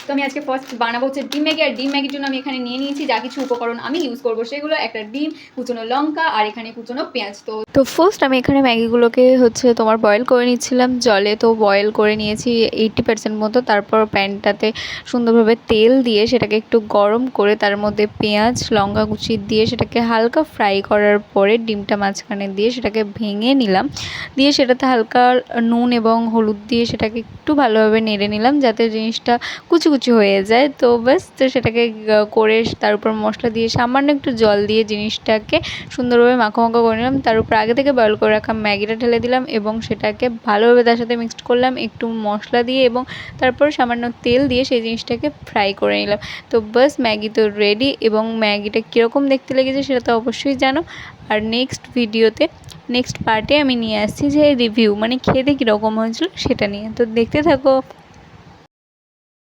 তো আমি আজকে ফার্স্ট বানাবো হচ্ছে ডিম ম্যাগি। আর ডিম ম্যাগির জন্য আমি এখানে নিয়ে নিয়েছি যা কিছু উপকরণ আমি ইউজ করবো সেগুলো, একটা ডিম, কুচনো লঙ্কা আর এখানে কুচনো পেঁয়াজ। তো ফার্স্ট আমি এখানে ম্যাগিগুলোকে হচ্ছে তোমার বয়েল করে নিচ্ছিলাম জলে। তো বয়েল করে নিয়েছি 80% মতো। তারপর প্যানটাতে সুন্দরভাবে তেল দিয়ে সেটাকে একটু গরম করে তার মধ্যে পেঁয়াজ লঙ্কা কুচি দিয়ে সেটাকে হালকা ফ্রাই করার পরে ডিমটা মাঝখানে দিয়ে সেটাকে ভেঙে নিলাম, দিয়ে সেটাতে হালকা নুন এবং হলুদ দিয়ে সেটাকে একটু ভালোভাবে নেড়ে নিলাম যাতে জিনিসটা কুচি কুচি হয়ে যায়। তো ব্যাস, তো সেটাকে করে তার উপর মশলা দিয়ে সামান্য একটু জল দিয়ে জিনিসটাকে সুন্দরভাবে মাখো মাখো করে নিলাম। তার উপর আগে থেকে বয়েল করে রাখা ম্যাগিটা ঢেলে দিলাম এবং সেটাকে ভালোভাবে তার সাথে মিক্সড করলাম একটু মশলা দিয়ে, এবং তারপর সামান্য তেল দিয়ে সেই জিনিসটাকে ফ্রাই করে নিলাম। তো বাস, ম্যাগি তো রেডি। এবং ম্যাগিটা কীরকম দেখতে লেগেছে সেটা তো অবশ্যই জানো। আর নেক্সট পার্টে আমি নিয়ে আসছি যে রিভিউ, মানে খেতে কীরকম হয়েছিল সেটা নিয়ে। তো দেখতে থাকো।